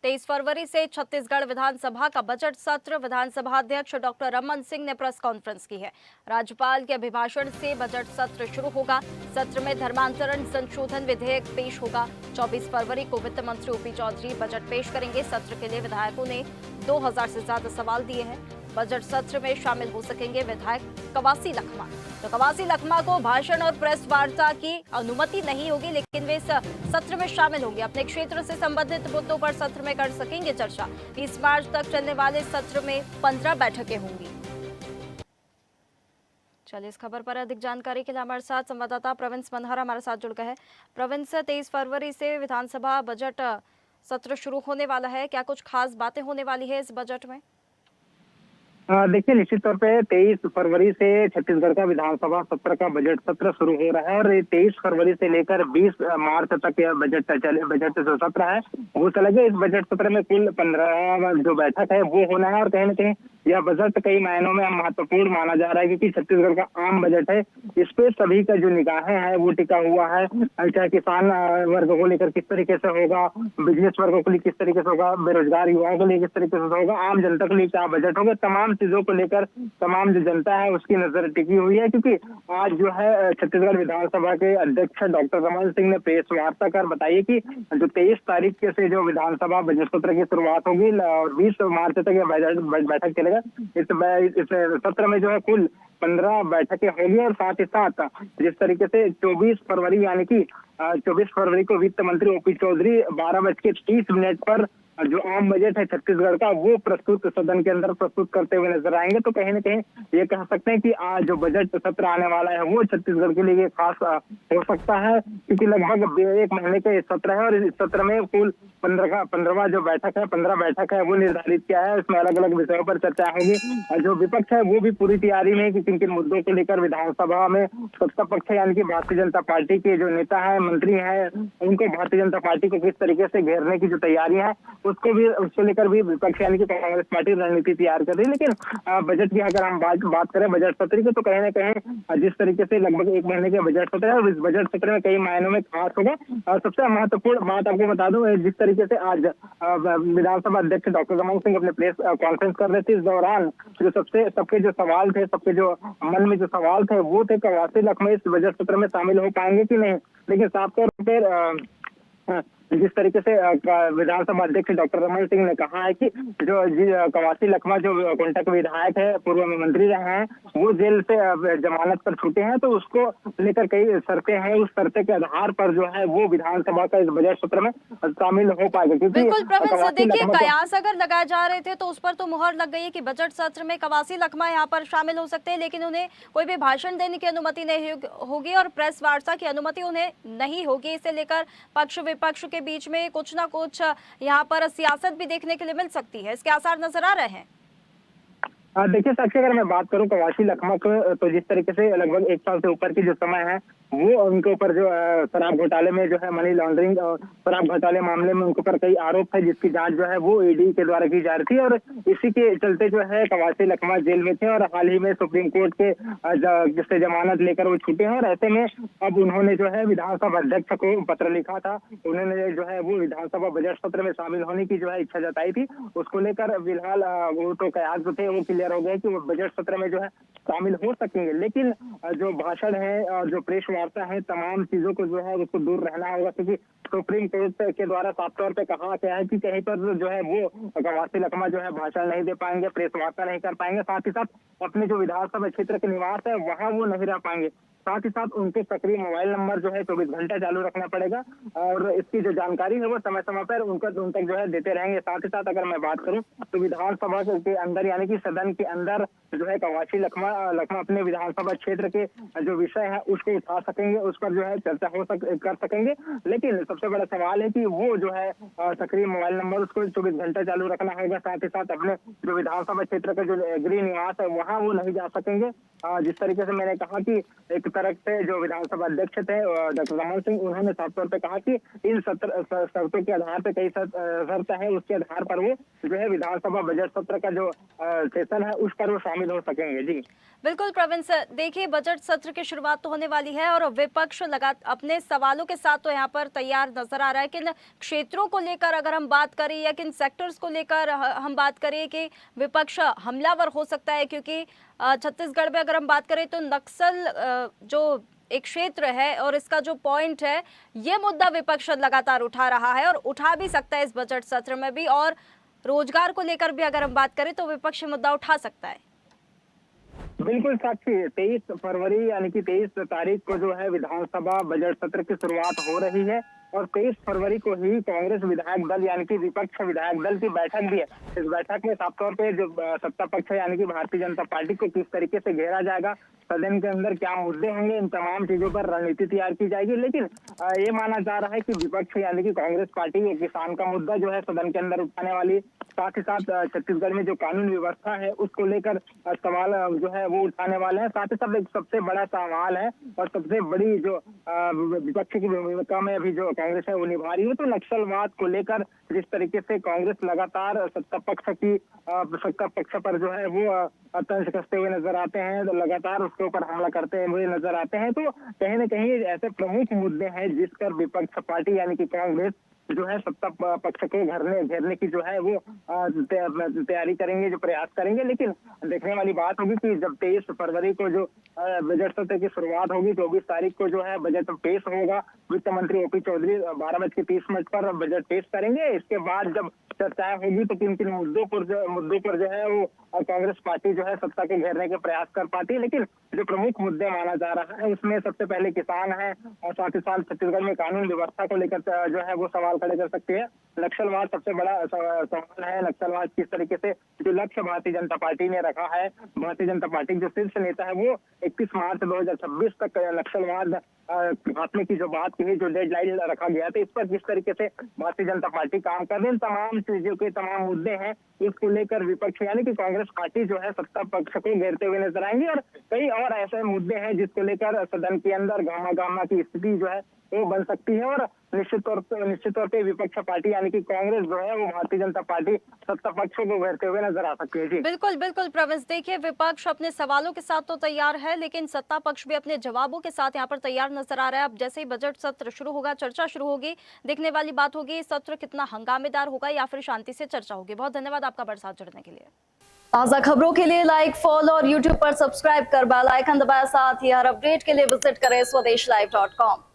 23 फरवरी से छत्तीसगढ़ विधानसभा का बजट सत्र। विधानसभा अध्यक्ष डॉक्टर रमन सिंह ने प्रेस कॉन्फ्रेंस की है। राज्यपाल के अभिभाषण से बजट सत्र शुरू होगा। सत्र में धर्मांतरण संशोधन विधेयक पेश होगा। 24 फरवरी को वित्त मंत्री ओपी चौधरी बजट पेश करेंगे। सत्र के लिए विधायकों ने 2000 से ज्यादा सवाल दिए हैं। बजट सत्र में शामिल हो सकेंगे विधायक कवासी लखमा। तो कवासी लखमा को भाषण और प्रेस वार्ता की अनुमति नहीं होगी, लेकिन वे इस सत्र में शामिल होंगे। अपने क्षेत्र से संबंधित मुद्दों पर सत्र में कर सकेंगे चर्चा। 20 मार्च तक चलने वाले सत्र में 15 बैठकें होंगी। चलिए, इस खबर पर अधिक जानकारी के लिए हमारे साथ संवाददाता प्रविंस मनहरा हमारे साथ जुड़ गए हैं। प्रविंस, 23 फरवरी से विधानसभा बजट सत्र शुरू होने वाला है। क्या कुछ खास बातें होने वाली है इस बजट में? देखिए, निश्चित तौर पे 23 फरवरी से छत्तीसगढ़ का विधानसभा सत्र का बजट सत्र शुरू हो रहा है और 23 फरवरी से लेकर 20 मार्च तक यह बजट जो सत्र है वो चलेगा। इस बजट सत्र में कुल 15 जो बैठक है वो होना है और कहीं ना कहीं यह बजट कई मायनों में महत्वपूर्ण माना जा रहा है, क्योंकि छत्तीसगढ़ का आम बजट है। इस पे सभी का जो निगाहें है वो टिका हुआ है। चाहे किसान वर्ग को लेकर किस तरीके से होगा, बिजनेस वर्ग को लेकर किस तरीके से होगा, बेरोजगार युवाओं को लेकर किस तरीके से होगा, आम जनता को लेकर क्या बजट होगा, तमाम चीजों को लेकर तमाम जो जनता है उसकी नजर टिकी हुई है। क्योंकि आज जो है छत्तीसगढ़ विधानसभा के अध्यक्ष डॉक्टर रमन सिंह ने प्रेस वार्ता कर बताइए कि जो 23 तारीख से जो विधानसभा बजट सत्र की शुरुआत होगी और 20 मार्च तक यह बैठक चलेगा। इस सत्र में जो है कुल 15 बैठकें होंगी और साथ ही साथ जिस तरीके से 24 फरवरी यानी कि 24 फरवरी को वित्त मंत्री ओपी चौधरी 12:30 पर जो आम बजट है छत्तीसगढ़ का वो प्रस्तुत सदन के अंदर प्रस्तुत करते हुए नजर आएंगे। तो कहीं ना कहीं ये कह सकते हैं कि आज जो बजट सत्र आने वाला है वो छत्तीसगढ़ के लिए खास हो सकता है, क्योंकि लगभग 1 महीने का ये सत्र है और इस सत्र में कुल 15वां जो बैठक है 15 बैठक है वो निर्धारित किया है। इसमें अलग अलग विषयों पर चर्चा होगी। जो विपक्ष है वो भी पूरी तैयारी में कि किन किन मुद्दों को लेकर विधानसभा में सत्ता पक्ष यानी कि भारतीय जनता पार्टी के जो नेता है, मंत्री है, उनको भारतीय जनता पार्टी को किस तरीके से घेरने की जो तैयारी है उसको लेकर भी विपक्ष यानी कि कांग्रेस पार्टी रणनीति तैयार कर रही है। लेकिन बजट की अगर हम बात करें बजट सत्र की, तो कहीं ना कहीं जिस तरीके से लगभग 1 महीने का बजट सत्र है और इस बजट सत्र में कई मायनों में खास होगा। सबसे महत्वपूर्ण बात आपको बता दूं, जिस तरीके से आज विधानसभा अध्यक्ष डॉक्टर रमन सिंह अपने प्रेस कॉन्फ्रेंस कर रहे थे, इस दौरान जो सबके जो सवाल थे, सबके जो मन में जो सवाल थे वो थे कवासी लखमा इस बजट सत्र में शामिल हो पाएंगे कि नहीं। लेकिन साफ तौर पर जिस तरीके से विधानसभा अध्यक्ष डॉक्टर रमन सिंह ने कहा है कि जो कवासी लखमा जो कोंटा के विधायक है, पूर्व मंत्री रहे हैं, वो जेल से जमानत पर छूटे हैं, तो उसको लेकर कई शर्तें हैं। उस शर्तें के आधार पर जो है वो विधानसभा का इस बजट सत्र में शामिल हो पाएगा। क्योंकि बिल्कुल प्रवीण, देखिए कयास अगर लगाए जा रहे थे तो उस पर तो मुहर लग गई है कि बजट सत्र में कवासी लखमा यहाँ पर शामिल हो सकते हैं, लेकिन उन्हें कोई भी भाषण देने की अनुमति नहीं होगी और प्रेस वार्ता की अनुमति उन्हें नहीं होगी। इसे लेकर पक्ष विपक्ष के बीच में कुछ ना कुछ यहाँ पर सियासत भी देखने के लिए मिल सकती है। इसके आसार नजर आ रहे हैं। देखिए साक्षी, अगर मैं बात करूं कवासी लखमा को, तो जिस तरीके से लगभग 1 साल से ऊपर की जो समय है वो उनके ऊपर जो शराब घोटाले में जो है मनी लॉन्ड्रिंग और शराब घोटाले मामले में उनके ऊपर कई आरोप है, जिसकी जांच जो है वो ईडी के द्वारा की जा रही थी और इसी के चलते जो है कवासी लखमा जेल में थे और हाल ही में सुप्रीम कोर्ट के से जमानत लेकर वो छूटे हैं। और ऐसे में अब उन्होंने जो है विधानसभा अध्यक्ष को पत्र लिखा था। उन्होंने जो है वो विधानसभा बजट सत्र में शामिल होने की जो है इच्छा जताई थी। उसको लेकर फिलहाल वो तो कयास थे वो क्लियर हो गए कि वो बजट सत्र में जो है शामिल हो सकेंगे। लेकिन जो भाषण है और जो प्रेस वार्ता है, तमाम चीजों को जो है उसको दूर रहना होगा, क्योंकि सुप्रीम कोर्ट के द्वारा साफ तौर पे कहा गया है कि कहीं पर जो है वो कवासी लखमा जो है भाषण नहीं दे पाएंगे, प्रेस वार्ता नहीं कर पाएंगे, साथ ही साथ अपने जो विधानसभा क्षेत्र के निवास है वहां वो नहीं रह पाएंगे। साथ ही साथ उनके सक्रिय मोबाइल नंबर जो है 24 घंटा चालू रखना पड़ेगा और इसकी जो जानकारी है वो समय समय पर उन तक जो है देते रहेंगे। साथ ही साथ अगर मैं बात करूं तो विधानसभा के अंदर यानी कि सदन के अंदर जो है कवासी लखमा अपने विधानसभा क्षेत्र के जो विषय है उसको उठा सकेंगे, उस पर जो है चर्चा कर सकेंगे। लेकिन सबसे बड़ा सवाल है कि वो जो है सक्रिय मोबाइल नंबर उसको 24 घंटा चालू रखना होगा। साथ ही साथ अपने जो विधानसभा क्षेत्र का जो गृह निवास है वहां वो नहीं जा सकेंगे। जिस तरीके से मैंने कहा कि एक तरफ से जो विधानसभा अध्यक्ष थे डॉक्टर रमन सिंह, उन्होंने साफ तौर पे कहा कि इन शर्तों के आधार पे कई शर्त है, उसके आधार पर वो जो है विधानसभा बजट सत्र का जो सेशन है उस पर वो शामिल हो सकेंगे। जी बिल्कुल प्रवीण सर, देखिए बजट सत्र की शुरुआत तो होने वाली है और विपक्ष अपने सवालों के साथ तो यहाँ पर तैयार नजर आ रहा है। किन क्षेत्रों को लेकर अगर हम बात करें या किन सेक्टर्स को लेकर हम बात करें कि विपक्ष हमलावर हो सकता है, क्योंकि छत्तीसगढ़ में अगर हम बात करें तो नक्सल जो एक क्षेत्र है और इसका जो पॉइंट है, ये मुद्दा विपक्ष लगातार उठा रहा है और उठा भी सकता है इस बजट सत्र में भी। और रोजगार को लेकर भी अगर हम बात करें तो विपक्ष मुद्दा उठा सकता है। बिल्कुल साक्षी, 23 फरवरी यानी कि 23 तारीख को जो है विधानसभा बजट सत्र की शुरुआत हो रही है और 23 फरवरी को ही कांग्रेस विधायक दल यानी कि विपक्ष विधायक दल की बैठक भी है। इस बैठक में साफ तौर पे जो सत्ता पक्ष है यानी कि भारतीय जनता पार्टी को किस तरीके से घेरा जाएगा, सदन के अंदर क्या मुद्दे होंगे, इन तमाम चीजों पर रणनीति तैयार की जाएगी। लेकिन ये माना जा रहा है कि विपक्ष यानी कि कांग्रेस पार्टी किसान का मुद्दा जो है सदन के अंदर उठाने वाली, साथ ही साथ छत्तीसगढ़ में जो कानून व्यवस्था है उसको लेकर सवाल जो है वो उठाने वाले हैं। साथ ही साथ एक सबसे बड़ा सवाल है और सबसे बड़ी जो विपक्ष की भूमिका में अभी जो कांग्रेस है वो निभा रही है, तो नक्सलवाद को लेकर जिस तरीके से कांग्रेस लगातार सत्ता पक्ष पर जो है वो तंज कसते हुए नजर आते हैं, तो लगातार उसके ऊपर हमला करते हुए नजर आते हैं। तो कहीं न कहीं ऐसे प्रमुख मुद्दे हैं जिस पर विपक्ष पार्टी यानी कि कांग्रेस जो है सत्ता पक्ष को घेरने की जो है वो तैयारी करेंगे, जो प्रयास करेंगे। लेकिन देखने वाली बात होगी कि जब 23 फरवरी को जो बजट सत्र की शुरुआत होगी, 24 तारीख को जो है बजट पेश होगा। वित्त मंत्री ओपी चौधरी 12:30 पर बजट पेश करेंगे। इसके बाद जब चर्चाएं होगी तो किन किन मुद्दों पर जो है वो कांग्रेस पार्टी जो है सत्ता के घेरने के प्रयास कर पाती है। लेकिन जो प्रमुख मुद्दे माना जा रहा है उसमें सबसे पहले किसान है और साथ ही साथ छत्तीसगढ़ में कानून व्यवस्था को लेकर जो है वो सवाल खड़े कर सकती है। नक्सलवाद सबसे बड़ा सवाल है। नक्सलवाद किस तरीके से जो लक्ष्य भारतीय जनता पार्टी ने रखा है, भारतीय जनता पार्टी जो शीर्ष नेता है वो 31 मार्च 2026 तक नक्सलवाद खात्मे की जो बात की, जो डेडलाइन रखा गया था, इस पर किस तरीके से भारतीय जनता पार्टी काम कर रही है, तमाम चीजों के तमाम मुद्दे हैं। इसको लेकर विपक्ष यानी कि कांग्रेस पार्टी जो है सत्ता पक्ष को घेरते हुए नजर आएंगे और कई और ऐसे मुद्दे हैं जिसको लेकर सदन के अंदर घामा की स्थिति जो है वो बन सकती है। और निश्चित तौर पे विपक्ष पार्टी यानी कि कांग्रेस जो है वो भारतीय जनता पार्टी सत्ता पक्ष को घेरते हुए नजर आ सकती है। जी बिल्कुल बिल्कुल प्रवीण, देखिए विपक्ष अपने सवालों के साथ तो तैयार है, लेकिन सत्ता पक्ष भी अपने जवाबों के साथ यहाँ पर तैयार नजर आ रहा है। अब जैसे ही बजट सत्र शुरू होगा, चर्चा शुरू होगी, देखने वाली बात होगी सत्र कितना हंगामेदार होगा या फिर शांति से चर्चा होगी। बहुत धन्यवाद आपका हमारे साथ जुड़ने के लिए। ताज़ा खबरों के लिए लाइक, फॉलो और यूट्यूब पर सब्सक्राइब कर बेल आइकन दबाएं। साथ ही हर अपडेट के लिए विजिट करें स्वदेशलाइव.com।